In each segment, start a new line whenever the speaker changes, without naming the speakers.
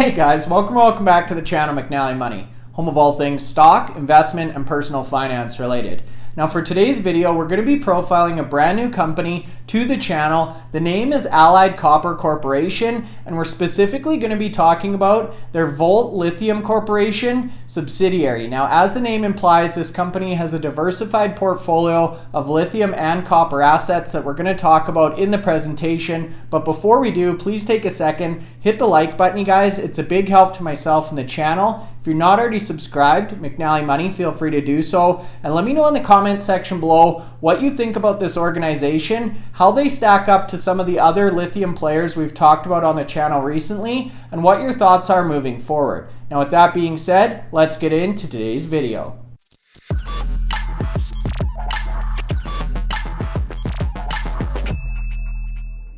Hey guys, welcome back to the channel McNallie Money, home of all things stock, investment, and personal finance related. Now for today's video, we're going to be profiling a brand new company to the channel. The name is Allied Copper Corporation, and we're specifically going to be talking about their VOLT Lithium Corporation subsidiary. Now, as the name implies, this company has a diversified portfolio of lithium and copper assets that we're going to talk about in the presentation. But before we do, please take a second, hit the like button, you guys. It's a big help to myself and the channel. If you're not already subscribed, McNallie Money, feel free to do so. And let me know in the comment section below what you think about this organization, how they stack up to some of the other lithium players we've talked about on the channel recently, and what your thoughts are moving forward. Now with that being said, let's get into today's video.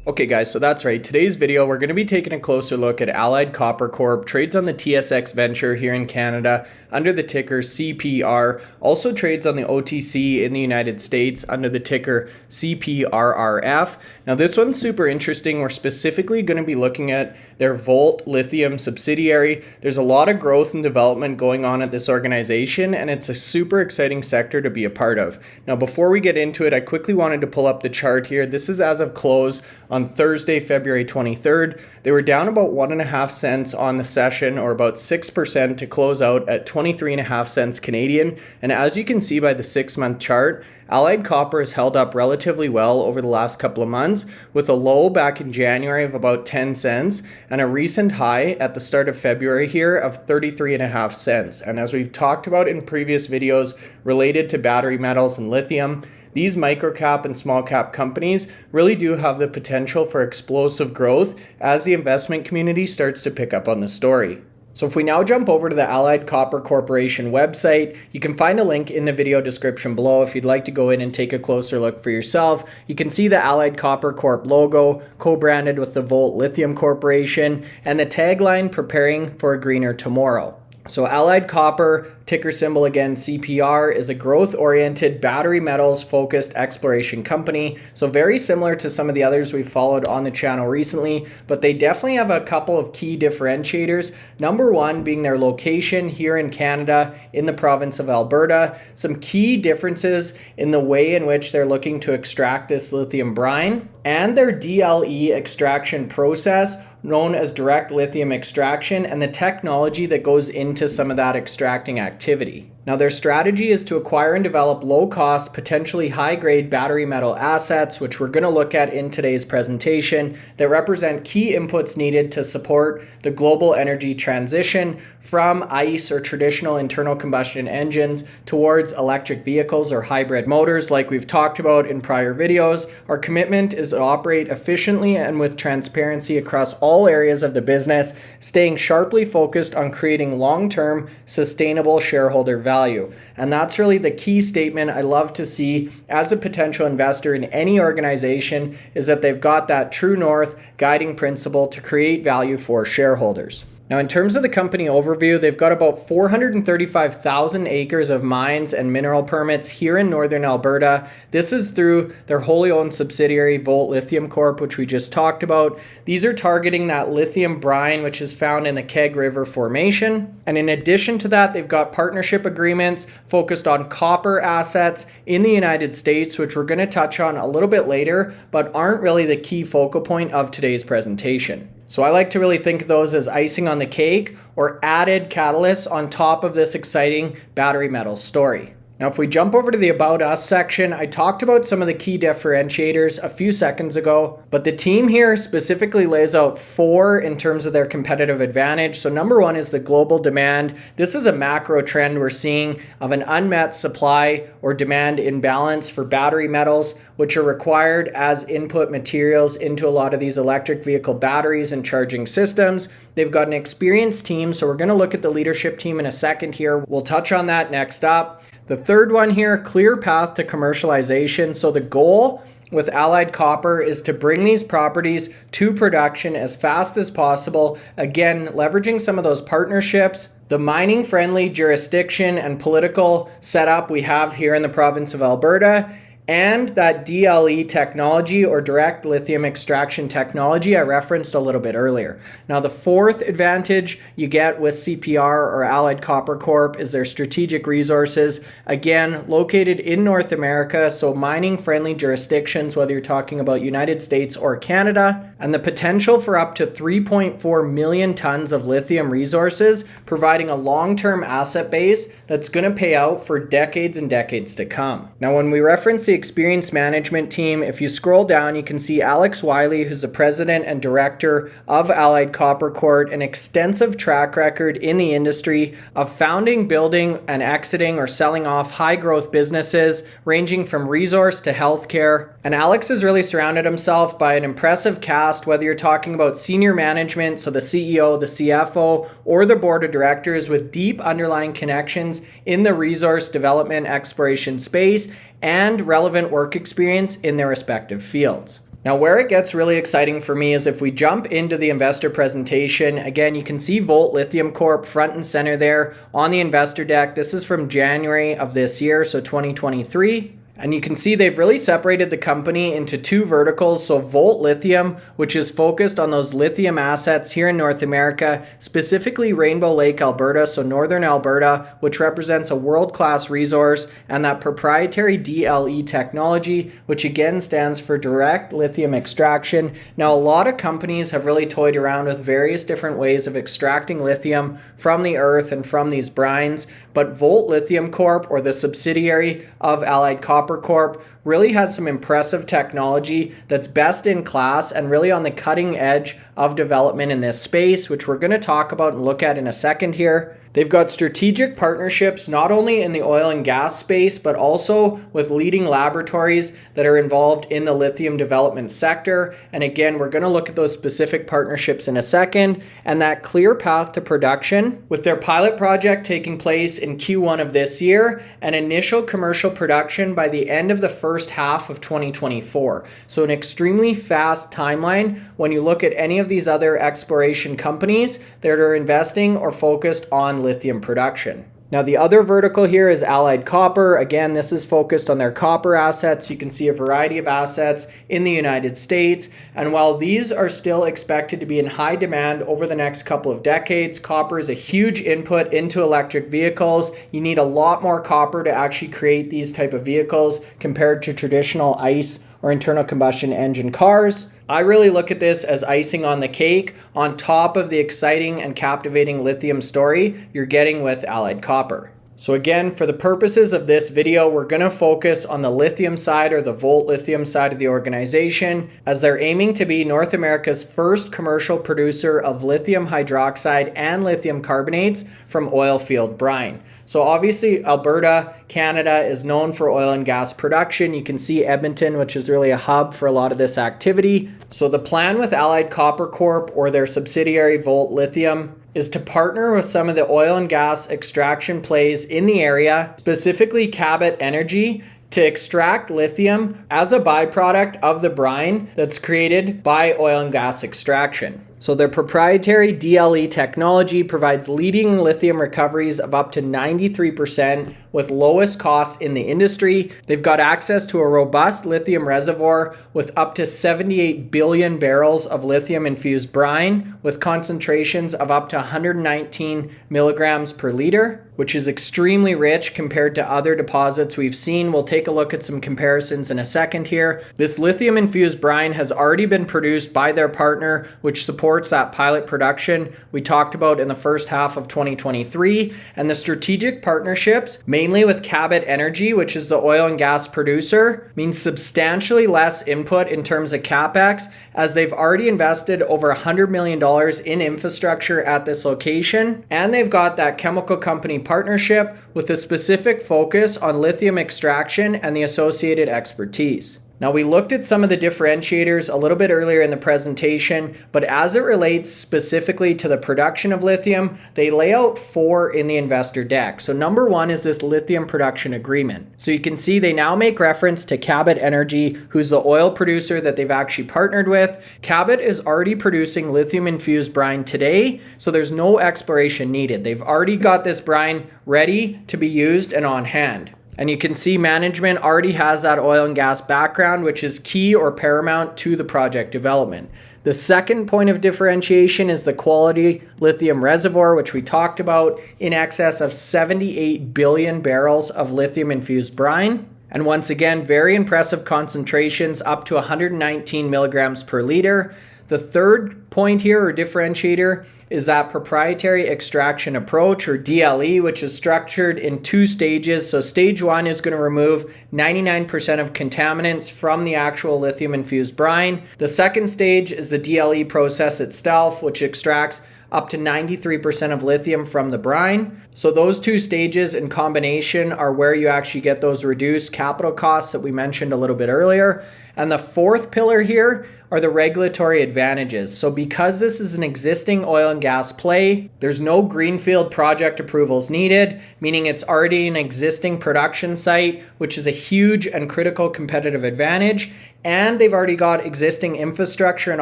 Okay guys, so that's right. Today's video, we're going to be taking a closer look at Allied Copper Corp, trades on the TSX Venture here in Canada under the ticker CPR, also trades on the OTC in the United States under the ticker CPRRF. Now this one's super interesting. We're specifically going to be looking at their VOLT Lithium subsidiary. There's a lot of growth and development going on at this organization, and it's a super exciting sector to be a part of. Now before we get into it, I quickly wanted to pull up the chart here. This is as of close on Thursday, February 23rd. They were down about 1.5 cents on the session, or about 6% to close out at 23.5 cents Canadian. And as you can see by the 6-month chart, Allied Copper has held up relatively well over the last couple of months, with a low back in January of about 10 cents and a recent high at the start of February here of 33.5 cents. And as we've talked about in previous videos related to battery metals and lithium, these microcap and small cap companies really do have the potential for explosive growth as the investment community starts to pick up on the story. So if we now jump over to the Allied Copper Corporation website, you can find a link in the video description below if you'd like to go in and take a closer look for yourself. You can see the Allied Copper Corp logo co-branded with the VOLT Lithium Corporation and the tagline, "Preparing for a Greener Tomorrow." So Allied Copper, ticker symbol again CPR, is a growth-oriented battery metals focused exploration company. So very similar to some of the others we've followed on the channel recently, but they definitely have a couple of key differentiators. Number one being their location here in Canada in the province of Alberta. Some key differences in the way in which they're looking to extract this lithium brine, and their DLE extraction process, known as direct lithium extraction, and the technology that goes into some of that extracting activity. Now their strategy is to acquire and develop low-cost, potentially high-grade battery metal assets, which we're going to look at in today's presentation, that represent key inputs needed to support the global energy transition from ICE or traditional internal combustion engines towards electric vehicles or hybrid motors like we've talked about in prior videos. Our commitment is to operate efficiently and with transparency across all areas of the business, staying sharply focused on creating long-term sustainable shareholder value. And that's really the key statement I love to see as a potential investor in any organization, is that they've got that true north guiding principle to create value for shareholders. Now, in terms of the company overview, they've got about 435,000 acres of mines and mineral permits here in northern Alberta. This is through their wholly owned subsidiary, VOLT Lithium Corp, which we just talked about. These are targeting that lithium brine, which is found in the Keg River Formation. And in addition to that, they've got partnership agreements focused on copper assets in the United States, which we're going to touch on a little bit later, but aren't really the key focal point of today's presentation. So I like to really think of those as icing on the cake or added catalysts on top of this exciting battery metals story. Now, if we jump over to the About Us section, I talked about some of the key differentiators a few seconds ago, but the team here specifically lays out 4 in terms of their competitive advantage. So number 1 is the global demand. This is a macro trend we're seeing of an unmet supply or demand imbalance for battery metals, which are required as input materials into a lot of these electric vehicle batteries and charging systems. They've got an experienced team, so we're going to look at the leadership team in a second here. We'll touch on that next up. The third one here, clear path to commercialization. So the goal with Allied Copper is to bring these properties to production as fast as possible. Again, leveraging some of those partnerships, the mining-friendly jurisdiction and political setup we have here in the province of Alberta, and that DLE technology, or direct lithium extraction technology, I referenced a little bit earlier. Now, the fourth advantage you get with CPR or Allied Copper Corp is their strategic resources. Again, located in North America, so mining friendly jurisdictions, whether you're talking about United States or Canada, and the potential for up to 3.4 million tons of lithium resources, providing a long-term asset base that's going to pay out for decades and decades to come. Now, when we reference the experienced management team, if you scroll down, you can see Alex Wiley, who's the president and director of Allied Copper Corp, an extensive track record in the industry of founding, building, and exiting or selling off high-growth businesses ranging from resource to healthcare. And Alex has really surrounded himself by an impressive cast, whether you're talking about senior management, so the CEO, the CFO, or the board of directors, with deep underlying connections in the resource development exploration space and relevant work experience in their respective fields. Now, where it gets really exciting for me is if we jump into the investor presentation. Again, you can see VOLT Lithium Corp front and center there on the investor deck. This is from January of this year, so 2023. And you can see they've really separated the company into two verticals. So VOLT Lithium, which is focused on those lithium assets here in North America, specifically Rainbow Lake, Alberta, so northern Alberta, which represents a world-class resource, and that proprietary DLE technology, which again stands for direct lithium extraction. Now, a lot of companies have really toyed around with various different ways of extracting lithium from the earth and from these brines, but VOLT Lithium Corp, or the subsidiary of Allied Copper Corp, really has some impressive technology that's best in class and really on the cutting edge of development in this space, which we're going to talk about and look at in a second here. They've got strategic partnerships not only in the oil and gas space, but also with leading laboratories that are involved in the lithium development sector. And again, we're going to look at those specific partnerships in a second, and that clear path to production, with their pilot project taking place in Q1 of this year and initial commercial production by the end of the first half of 2024. So an extremely fast timeline when you look at any of these other exploration companies that are investing or focused on lithium production. Now, the other vertical here is Allied Copper. Again, this is focused on their copper assets. You can see a variety of assets in the United States. And while these are still expected to be in high demand over the next couple of decades, copper is a huge input into electric vehicles. You need a lot more copper to actually create these type of vehicles compared to traditional ICE or internal combustion engine cars. I really look at this as icing on the cake on top of the exciting and captivating lithium story you're getting with Allied Copper. So again, for the purposes of this video, we're going to focus on the lithium side, or the VOLT Lithium side of the organization, as they're aiming to be North America's first commercial producer of lithium hydroxide and lithium carbonates from oilfield brine. So obviously Alberta, Canada is known for oil and gas production. You can see Edmonton, which is really a hub for a lot of this activity. So the plan with Allied Copper Corp, or their subsidiary VOLT Lithium, is to partner with some of the oil and gas extraction plays in the area, specifically Cabot Energy, to extract lithium as a byproduct of the brine that's created by oil and gas extraction. So their proprietary DLE technology provides leading lithium recoveries of up to 93% with lowest costs in the industry. They've got access to a robust lithium reservoir with up to 78 billion barrels of lithium infused brine with concentrations of up to 119 milligrams per liter, which is extremely rich compared to other deposits we've seen. We'll take a look at some comparisons in a second here. This lithium infused brine has already been produced by their partner, which supports that pilot production we talked about in the first half of 2023, and the strategic partnerships, mainly with Cabot Energy, which is the oil and gas producer, means substantially less input in terms of capex, as they've already invested over $100 million in infrastructure at this location, and they've got that chemical company partnership with a specific focus on lithium extraction and the associated expertise. Now, we looked at some of the differentiators a little bit earlier in the presentation, but as it relates specifically to the production of lithium, they lay out 4 in the investor deck. So number 1 is this lithium production agreement. So you can see they now make reference to Cabot Energy, who's the oil producer that they've actually partnered with. Cabot is already producing lithium infused brine today, so there's no exploration needed. They've already got this brine ready to be used and on hand. And you can see management already has that oil and gas background, which is key or paramount to the project development. The second point of differentiation is the quality lithium reservoir, which we talked about, in excess of 78 billion barrels of lithium infused brine. And once again, very impressive concentrations up to 119 milligrams per liter. The third point here, or differentiator, is that proprietary extraction approach, or DLE, which is structured in 2 stages. So stage 1 is going to remove 99% of contaminants from the actual lithium infused brine. The second stage is the DLE process itself, which extracts up to 93% of lithium from the brine. So those 2 stages in combination are where you actually get those reduced capital costs that we mentioned a little bit earlier. And the fourth pillar here are the regulatory advantages. So because this is an existing oil and gas play, there's no greenfield project approvals needed, meaning it's already an existing production site, which is a huge and critical competitive advantage. And they've already got existing infrastructure and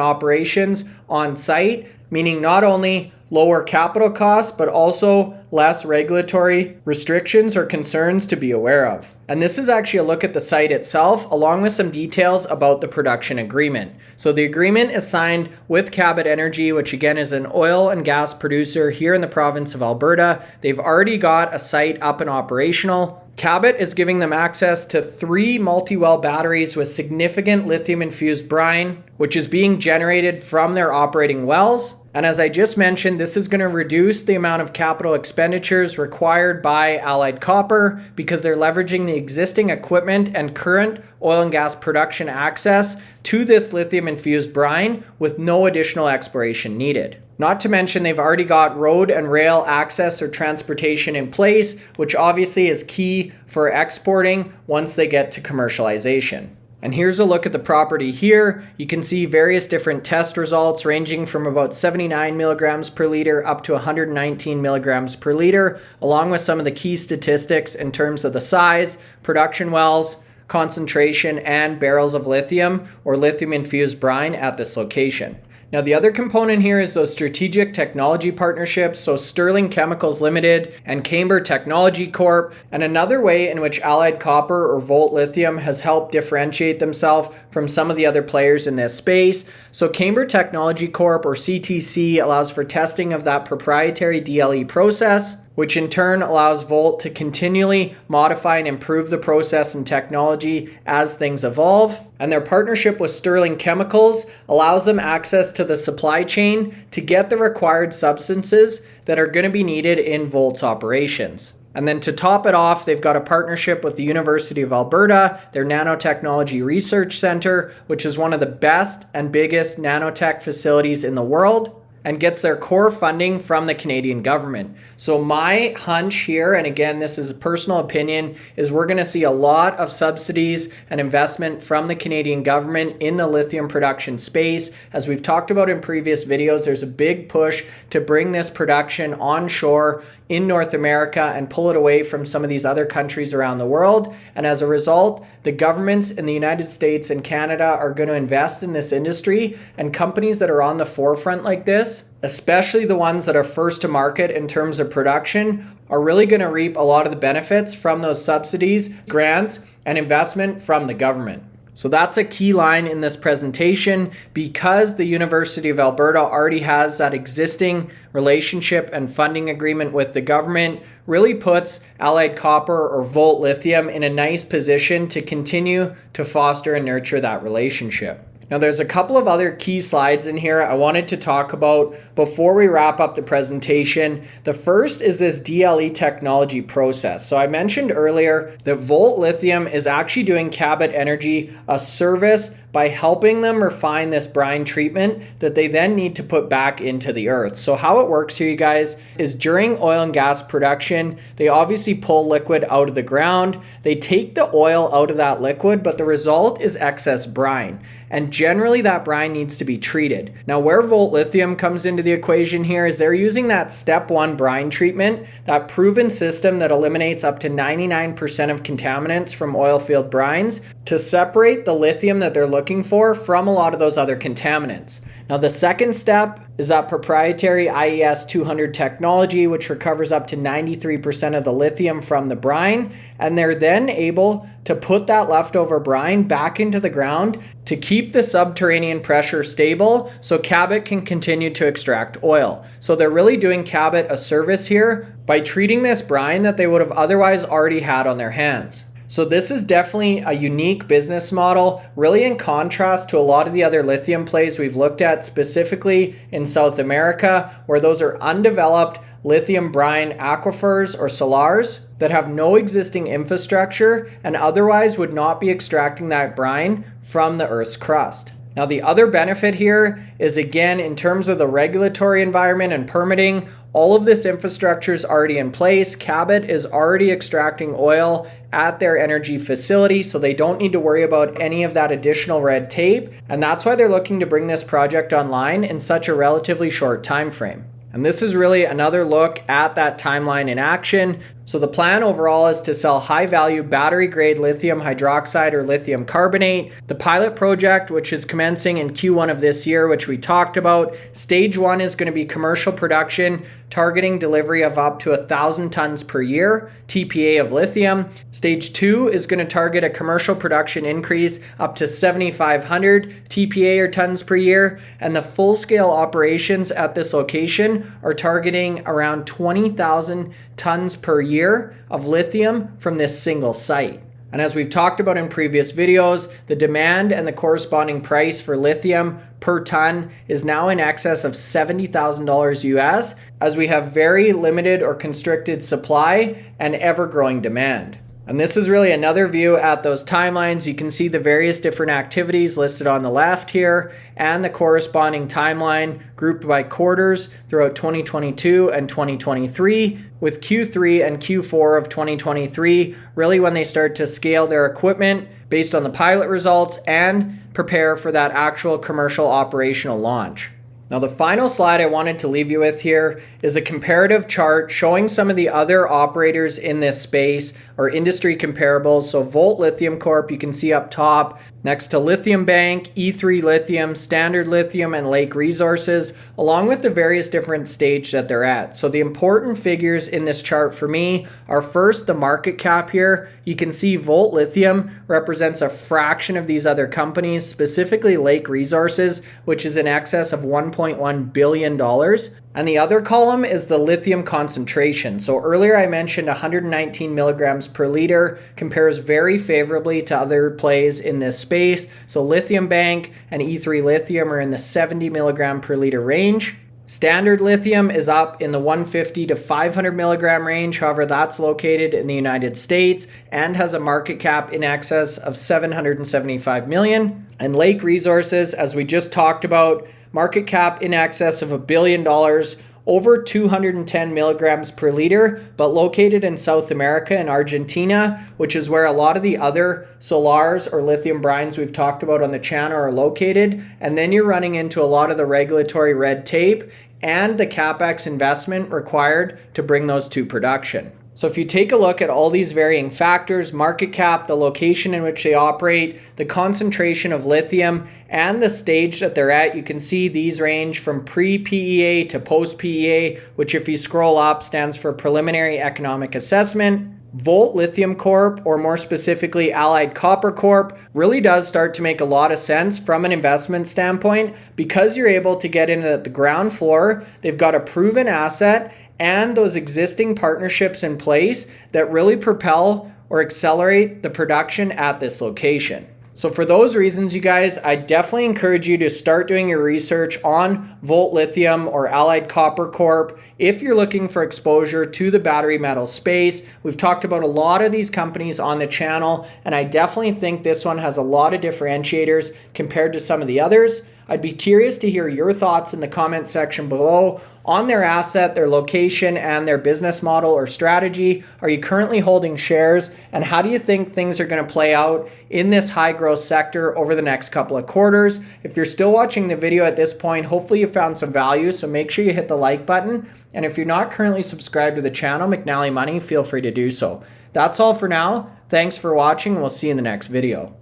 operations on site, meaning not only lower capital costs, but also less regulatory restrictions or concerns to be aware of. And this is actually a look at the site itself, along with some details about the production agreement. So the agreement is signed with Cabot Energy, which again is an oil and gas producer here in the province of Alberta. They've already got a site up and operational. Cabot is giving them access to 3 multi-well batteries with significant lithium-infused brine, which is being generated from their operating wells. And as I just mentioned, this is going to reduce the amount of capital expenditures required by Allied Copper because they're leveraging the existing equipment and current oil and gas production access to this lithium-infused brine with no additional exploration needed. Not to mention they've already got road and rail access or transportation in place, which obviously is key for exporting once they get to commercialization. And here's a look at the property here. You can see various different test results ranging from about 79 milligrams per liter up to 119 milligrams per liter, along with some of the key statistics in terms of the size, production wells, concentration, and barrels of lithium or lithium infused brine at this location. Now, the other component here is those strategic technology partnerships, so Sterling Chemicals Limited and Camber Technology Corp, and another way in which Allied Copper or VOLT Lithium has helped differentiate themselves from some of the other players in this space. So Camber Technology Corp or CTC allows for testing of that proprietary DLE process, which in turn allows VOLT to continually modify and improve the process and technology as things evolve. And their partnership with Sterling Chemicals allows them access to the supply chain to get the required substances that are going to be needed in VOLT's operations. And then to top it off, they've got a partnership with the University of Alberta, their Nanotechnology Research Center, which is one of the best and biggest nanotech facilities in the world, and gets their core funding from the Canadian government. So my hunch here, and again, this is a personal opinion, is we're going to see a lot of subsidies and investment from the Canadian government in the lithium production space. As we've talked about in previous videos, there's a big push to bring this production onshore in North America and pull it away from some of these other countries around the world. And as a result, the governments in the United States and Canada are going to invest in this industry, and companies that are on the forefront like this, especially the ones that are first to market in terms of production, are really going to reap a lot of the benefits from those subsidies, grants, and investment from the government. So that's a key line in this presentation. Because the University of Alberta already has that existing relationship and funding agreement with the government, really puts Allied Copper or VOLT Lithium in a nice position to continue to foster and nurture that relationship. Now, there's a couple of other key slides in here I wanted to talk about before we wrap up the presentation. The first is this DLE technology process. So I mentioned earlier that VOLT Lithium is actually doing Cabot Energy a service by helping them refine this brine treatment that they then need to put back into the earth. So how it works here, you guys, is during oil and gas production, they obviously pull liquid out of the ground. They take the oil out of that liquid, but the result is excess brine. And generally that brine needs to be treated. Now, where VOLT Lithium comes into the equation here is they're using that step 1 brine treatment, that proven system that eliminates up to 99% of contaminants from oil field brines to separate the lithium that they're looking for from a lot of those other contaminants. Now the second step is that proprietary IES 200 technology, which recovers up to 93% of the lithium from the brine, and they're then able to put that leftover brine back into the ground to keep the subterranean pressure stable so Cabot can continue to extract oil. So they're really doing Cabot a service here by treating this brine that they would have otherwise already had on their hands. So this is definitely a unique business model, really in contrast to a lot of the other lithium plays we've looked at, specifically in South America, where those are undeveloped lithium brine aquifers or salars that have no existing infrastructure and otherwise would not be extracting that brine from the Earth's crust. Now the other benefit here is, again, in terms of the regulatory environment and permitting, all of this infrastructure is already in place. Cabot is already extracting oil at their energy facility, so they don't need to worry about any of that additional red tape. And that's why they're looking to bring this project online in such a relatively short time frame. And this is really another look at that timeline in action. So the plan overall is to sell high-value battery-grade lithium hydroxide or lithium carbonate. The pilot project, which is commencing in Q1 of this year, which we talked about, stage 1 is going to be commercial production, targeting delivery of up to 1,000 tons per year, TPA of lithium. Stage 2 is going to target a commercial production increase up to 7,500 TPA or tons per year, and the full-scale operations at this location are targeting around 20,000 tons per year of lithium from this single site. And as we've talked about in previous videos, the demand and the corresponding price for lithium per ton is now in excess of $70,000 US, as we have very limited or constricted supply and ever-growing demand. And this is really another view at those timelines. You can see the various different activities listed on the left here and the corresponding timeline grouped by quarters throughout 2022 and 2023, with Q3 and Q4 of 2023 really when they start to scale their equipment based on the pilot results and prepare for that actual commercial operational launch. Now the final slide I wanted to leave you with here is a comparative chart showing some of the other operators in this space or industry comparables. So VOLT Lithium Corp, you can see up top, next to Lithium Bank, E3 Lithium, Standard Lithium, and Lake Resources, along with the various different stages that they're at. So the important figures in this chart for me are first the market cap here. You can see VOLT Lithium represents a fraction of these other companies, specifically Lake Resources, which is in excess of $1.1 billion. And the other column is the lithium concentration. So earlier I mentioned 119 milligrams per liter compares very favorably to other plays in this space. So Lithium Bank and E3 Lithium are in the 70 milligram per liter range. Standard Lithium is up in the 150 to 500 milligram range. However, that's located in the United States and has a market cap in excess of 775 million. And Lake Resources, as we just talked about, market cap in excess of $1 billion, over 210 milligrams per liter, but located in South America and Argentina, which is where a lot of the other salars or lithium brines we've talked about on the channel are located. And then you're running into a lot of the regulatory red tape and the CapEx investment required to bring those to production. So if you take a look at all these varying factors, market cap, the location in which they operate, the concentration of lithium, and the stage that they're at, you can see these range from pre-PEA to post-PEA, which if you scroll up stands for Preliminary Economic Assessment. VOLT Lithium Corp, or more specifically Allied Copper Corp, really does start to make a lot of sense from an investment standpoint because you're able to get in at the ground floor. They've got a proven asset and those existing partnerships in place that really propel or accelerate the production at this location. So for those reasons, you guys, I definitely encourage you to start doing your research on VOLT Lithium or Allied Copper Corp if you're looking for exposure to the battery metal space. We've talked about a lot of these companies on the channel, and I definitely think this one has a lot of differentiators compared to some of the others. I'd be curious to hear your thoughts in the comment section below on their asset, their location, and their business model or strategy. Are you currently holding shares? And how do you think things are going to play out in this high growth sector over the next couple of quarters? If you're still watching the video at this point, hopefully you found some value, so make sure you hit the like button. And if you're not currently subscribed to the channel, McNallie Money, feel free to do so. That's all for now. Thanks for watching, and we'll see you in the next video.